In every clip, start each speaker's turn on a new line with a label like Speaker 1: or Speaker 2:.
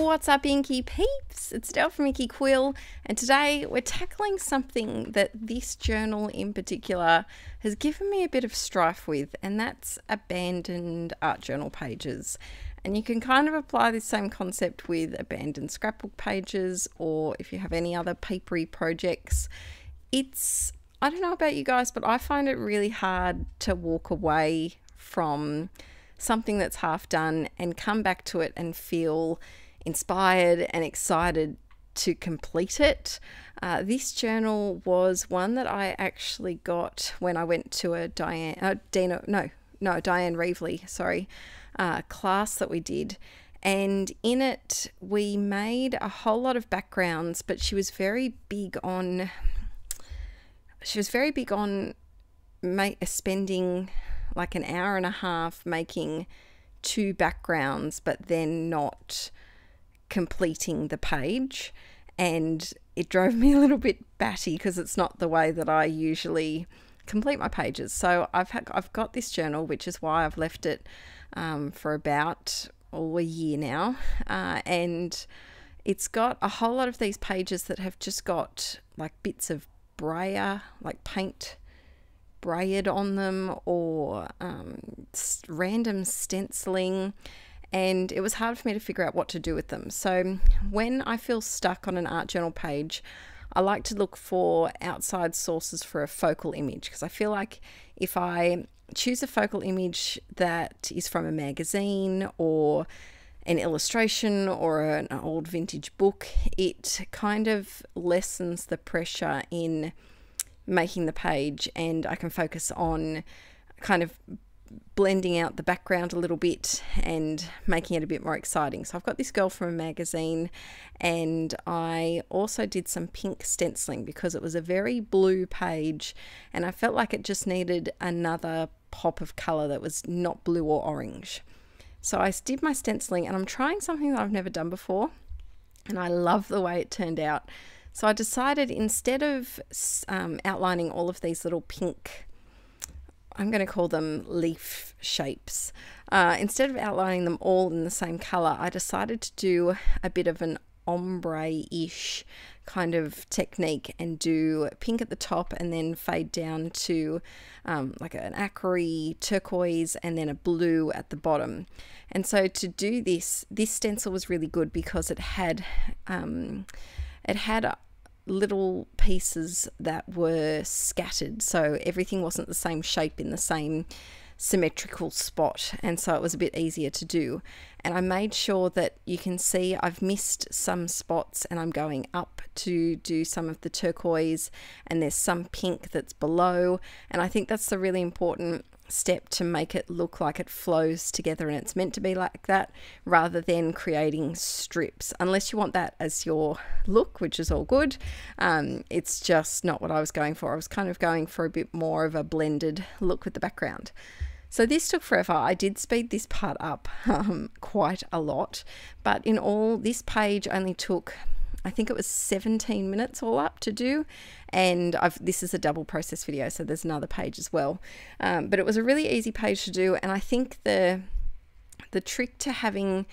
Speaker 1: What's up, Inkie peeps? It's Del from Inkie Quill, and today we're tackling something that this journal in particular has given me a bit of strife with, and that's abandoned art journal pages. And you can kind of apply this same concept with abandoned scrapbook pages, or if you have any other papery projects. I don't know about you guys, but I find it really hard to walk away from something that's half done and come back to it and feel inspired and excited to complete it. This journal was one that I actually got when I went to a Diane Reevely, class that we did. And in it, we made a whole lot of backgrounds, but she was very big on spending like an hour and a half making 2 backgrounds, but then not completing the page. And it drove me a little bit batty because it's not the way that I usually complete my pages. So I've got this journal, which is why I've left it for about a year now, and it's got a whole lot of these pages that have just got like bits of brayer, like paint brayed on them, or random stenciling, and it was hard for me to figure out what to do with them. So when I feel stuck on an art journal page, I like to look for outside sources for a focal image, because I feel like if I choose a focal image that is from a magazine or an illustration or an old vintage book, it kind of lessens the pressure in making the page, and I can focus on kind of blending out the background a little bit and making it a bit more exciting. So I've got this girl from a magazine, and I also did some pink stenciling because it was a very blue page and I felt like it just needed another pop of color that was not blue or orange. So I did my stenciling, and I'm trying something that I've never done before, and I love the way it turned out. So I decided, instead of outlining all of these little pink, I'm going to call them leaf shapes, instead of outlining them all in the same color, I decided to do a bit of an ombre-ish kind of technique and do pink at the top and then fade down to like an acre turquoise and then a blue at the bottom. And so to do this stencil was really good because it had little pieces that were scattered, so everything wasn't the same shape in the same symmetrical spot, and so it was a bit easier to do. And I made sure that you can see I've missed some spots, and I'm going up to do some of the turquoise, and there's some pink that's below, and I think that's the really important step to make it look like it flows together and it's meant to be like that, rather than creating strips, unless you want that as your look, which is all good. It's just not what I was going for. I was kind of going for a bit more of a blended look with the background. So this took forever. I did speed this part up quite a lot, but in all, this page only took, I think it was 17 minutes all up to do, and this is a double process video, so there's another page as well, but it was a really easy page to do. And I think the trick to having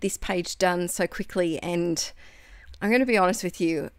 Speaker 1: this page done so quickly, and I'm going to be honest with you,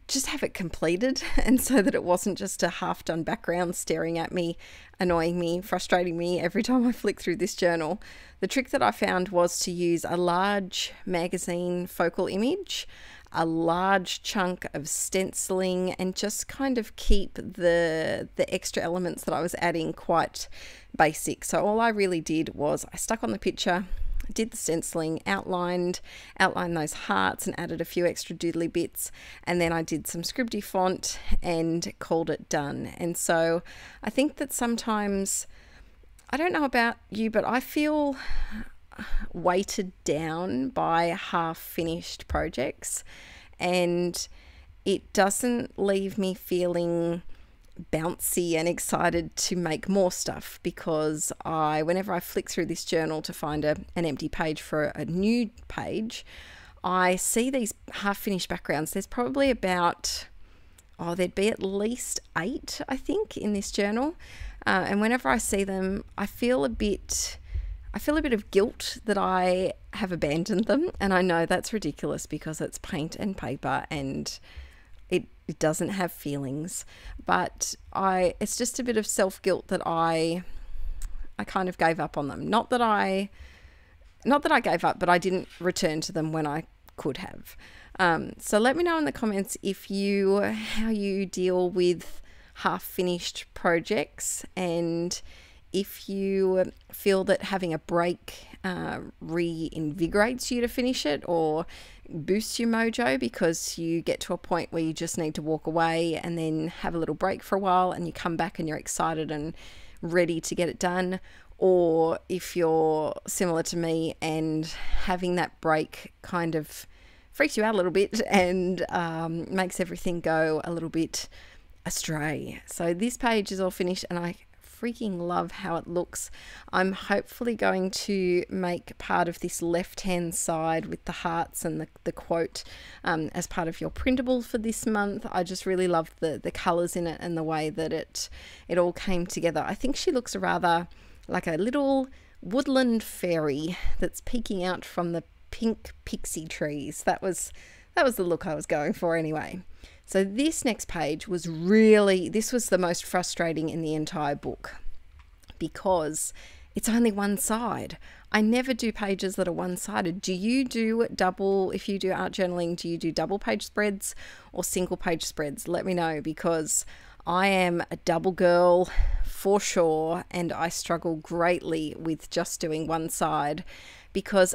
Speaker 1: just have it completed, and so that it wasn't just a half-done background staring at me, annoying me, frustrating me every time I flick through this journal. The trick that I found was to use a large magazine focal image, a large chunk of stenciling, and just kind of keep the extra elements that I was adding quite basic. So all I really did was I stuck on the picture, did the stenciling, outlined those hearts and added a few extra doodly bits, and then I did some scribby font and called it done. And so I think that sometimes, I don't know about you, but I feel weighted down by half-finished projects, and it doesn't leave me feeling bouncy and excited to make more stuff, because whenever I flick through this journal to find an empty page for a new page, I see these half-finished backgrounds. There's probably about, there'd be at least 8, I think, in this journal, and whenever I see them, I feel a bit I feel a bit of guilt that I have abandoned them, and I know that's ridiculous because it's paint and paper and it doesn't have feelings, but it's just a bit of self-guilt that I kind of gave up on them. Not that I gave up, but I didn't return to them when I could have. So let me know in the comments how you deal with half-finished projects, and if you feel that having a break reinvigorates you to finish it or boosts your mojo because you get to a point where you just need to walk away and then have a little break for a while and you come back and you're excited and ready to get it done, or if you're similar to me and having that break kind of freaks you out a little bit and makes everything go a little bit astray. So this page is all finished and I freaking love how it looks. I'm hopefully going to make part of this left hand side with the hearts and the quote as part of your printable for this month. I just really love the colors in it and the way that it all came together. I think she looks rather like a little woodland fairy that's peeking out from the pink pixie trees. That was the look I was going for anyway. So this next page was this was the most frustrating in the entire book because it's only one side. I never do pages that are one-sided. Do you do double, if you do art journaling, do you do double page spreads or single page spreads? Let me know, because I am a double girl for sure, and I struggle greatly with just doing one side because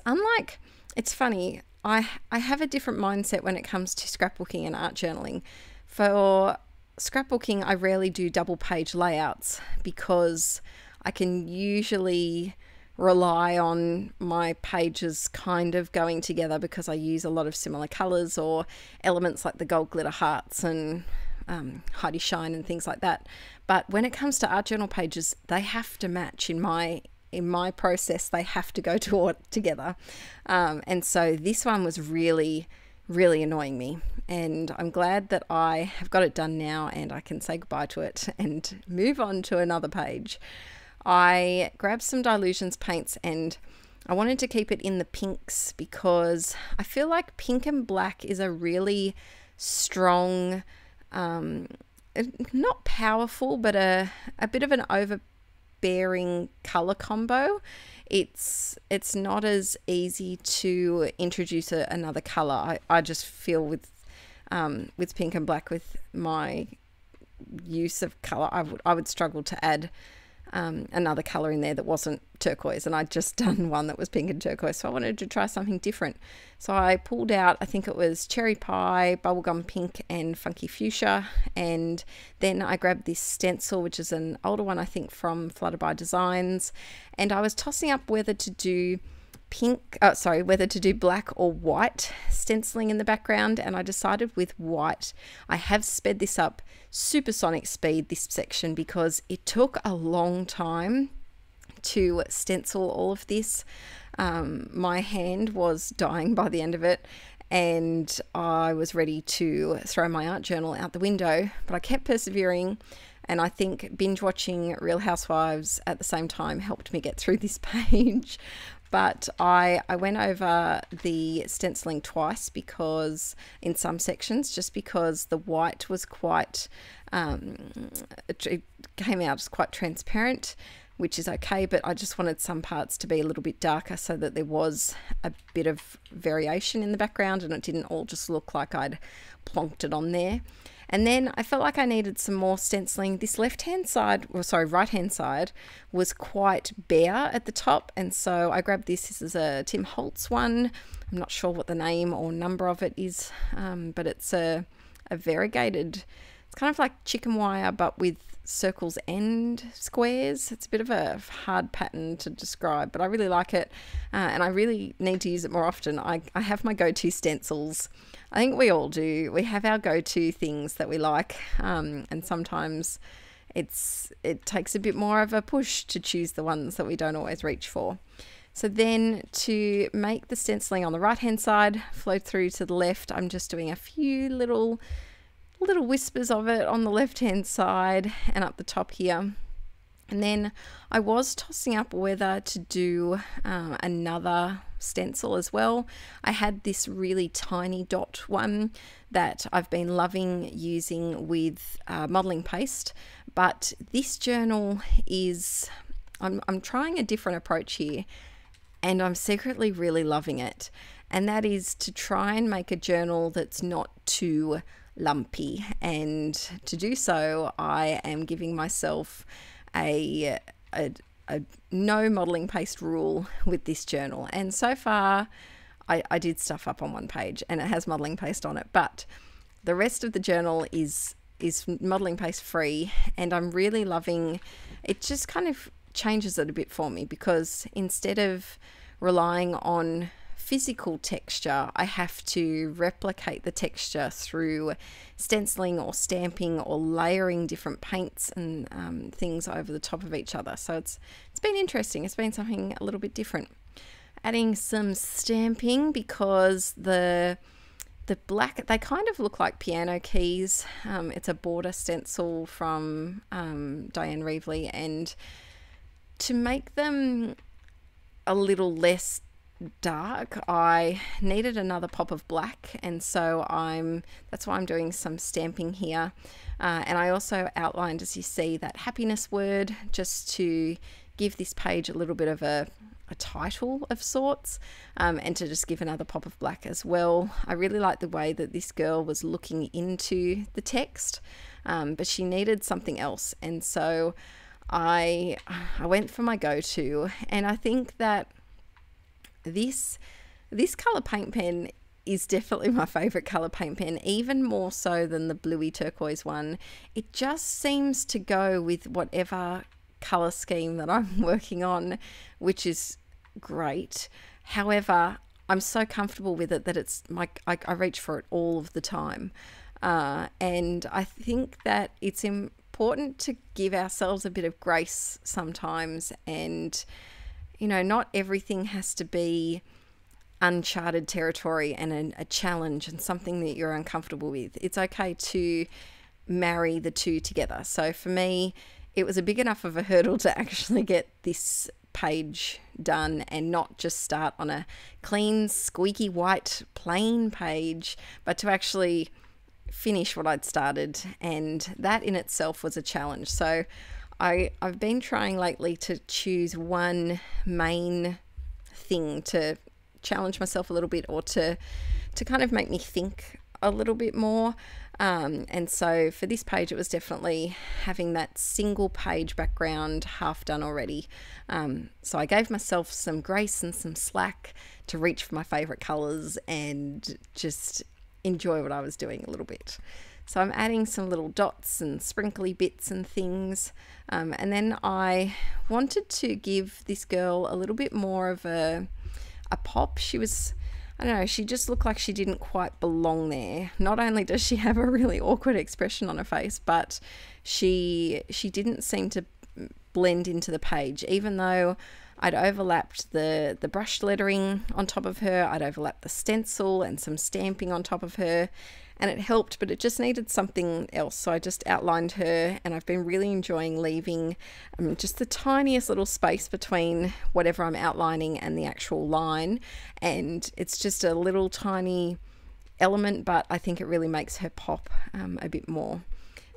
Speaker 1: it's funny, I have a different mindset when it comes to scrapbooking and art journaling. For scrapbooking, I rarely do double page layouts because I can usually rely on my pages kind of going together because I use a lot of similar colors or elements like the gold glitter hearts and Heidi Shine and things like that. But when it comes to art journal pages, they have to match in my process. They have to go together. And so this one was really, really annoying me. And I'm glad that I have got it done now and I can say goodbye to it and move on to another page. I grabbed some Dilutions paints and I wanted to keep it in the pinks because I feel like pink and black is a really strong, not powerful, but a bit of an overbearing color combo. It's not as easy to introduce another color. I just feel with pink and black, with my use of color, I would struggle to add another color in there that wasn't turquoise, and I'd just done one that was pink and turquoise, so I wanted to try something different. So I pulled out, I think it was cherry pie, bubblegum pink and funky fuchsia, and then I grabbed this stencil, which is an older one I think from Flutter by Designs, and I was tossing up whether to do whether to do black or white stenciling in the background, and I decided with white. I have sped this up supersonic speed, this section, because it took a long time to stencil all of this. My hand was dying by the end of it and I was ready to throw my art journal out the window, but I kept persevering. And I think binge watching Real Housewives at the same time helped me get through this page. But I went over the stenciling twice because in some sections, just because the white was quite, it came out as quite transparent, which is okay, but I just wanted some parts to be a little bit darker so that there was a bit of variation in the background and it didn't all just look like I'd plonked it on there. And then I felt like I needed some more stenciling. This right-hand side was quite bare at the top, and so I grabbed this. This is a Tim Holtz one. I'm not sure what the name or number of it is, but it's a variegated, it's kind of like chicken wire but with circles and squares. It's a bit of a hard pattern to describe, but I really like it, and I really need to use it more often. I have my go-to stencils. I think we all do. We have our go-to things that we like, and sometimes it takes a bit more of a push to choose the ones that we don't always reach for. So then to make the stenciling on the right hand side flow through to the left, I'm just doing a few little whispers of it on the left hand side and up the top here. And then I was tossing up whether to do another stencil as well. I had this really tiny dot one that I've been loving using with modelling paste, but this journal is, I'm trying a different approach here, and I'm secretly really loving it. And that is to try and make a journal that's not too lumpy. And to do so, I am giving myself a no modelling paste rule with this journal. And so far, I did stuff up on one page and it has modelling paste on it, but the rest of the journal is modelling paste free, and I'm really loving it. Just kind of changes it a bit for me, because instead of relying on physical texture, I have to replicate the texture through stenciling or stamping or layering different paints and things over the top of each other. So it's been interesting. It's been something a little bit different. Adding some stamping, because the black, they kind of look like piano keys. It's a border stencil from Diane Reevely, and to make them a little less dark, I needed another pop of black, and so that's why I'm doing some stamping here. And I also outlined, as you see, that happiness word, just to give this page a little bit of a title of sorts, and to just give another pop of black as well. I really like the way that this girl was looking into the text, but she needed something else, and so I went for my go-to, and I think that this colour paint pen is definitely my favourite colour paint pen, even more so than the bluey turquoise one. It just seems to go with whatever colour scheme that I'm working on, which is great. However, I'm so comfortable with it that it's I reach for it all of the time, and I think that it's important to give ourselves a bit of grace sometimes, and you know, not everything has to be uncharted territory and a challenge and something that you're uncomfortable with. It's okay to marry the two together. So for me, it was a big enough of a hurdle to actually get this page done and not just start on a clean, squeaky white plain page, but to actually finish what I'd started, and that in itself was a challenge. So I've been trying lately to choose one main thing to challenge myself a little bit, or to kind of make me think a little bit more. And so for this page, it was definitely having that single page background half done already. So I gave myself some grace and some slack to reach for my favorite colors and just enjoy what I was doing a little bit. So I'm adding some little dots and sprinkly bits and things. And then I wanted to give this girl a little bit more of a pop. She was, I don't know, she just looked like she didn't quite belong there. Not only does she have a really awkward expression on her face, but she didn't seem to blend into the page, even though I'd overlapped the brush lettering on top of her. I'd overlapped the stencil and some stamping on top of her, and it helped, but it just needed something else. So I just outlined her, and I've been really enjoying leaving just the tiniest little space between whatever I'm outlining and the actual line. And it's just a little tiny element, but I think it really makes her pop a bit more.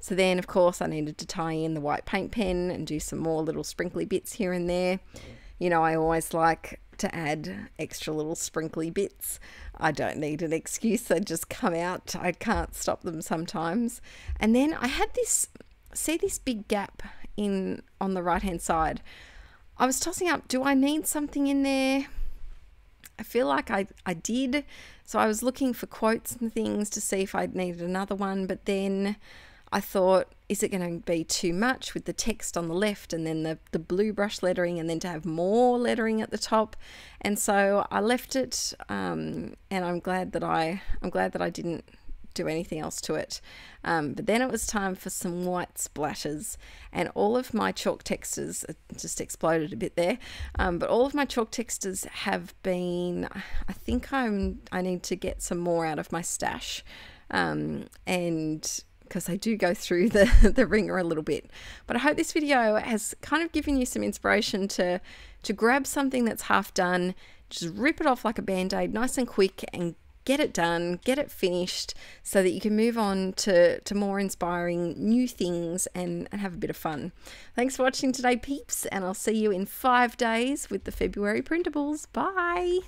Speaker 1: So then, of course, I needed to tie in the white paint pen and do some more little sprinkly bits here and there. You know, I always like to add extra little sprinkly bits. I don't need an excuse, they just come out. I can't stop them sometimes. And then I had this, see this big gap on the right hand side. I was tossing up, do I need something in there? I feel like I did. So I was looking for quotes and things to see if I needed another one, but then I thought, is it going to be too much with the text on the left and then the blue brush lettering, and then to have more lettering at the top? And so I left it, and I'm glad that I didn't do anything else to it. But then it was time for some white splatters, and all of my chalk textures, it just exploded a bit there, but all of my chalk textures have been, I think I need to get some more out of my stash, and because they do go through the ringer a little bit. But I hope this video has kind of given you some inspiration to grab something that's half done, just rip it off like a band-aid, nice and quick, and get it done, get it finished, so that you can move on to more inspiring new things and have a bit of fun. Thanks for watching today, peeps, and I'll see you in 5 days with the February printables. Bye!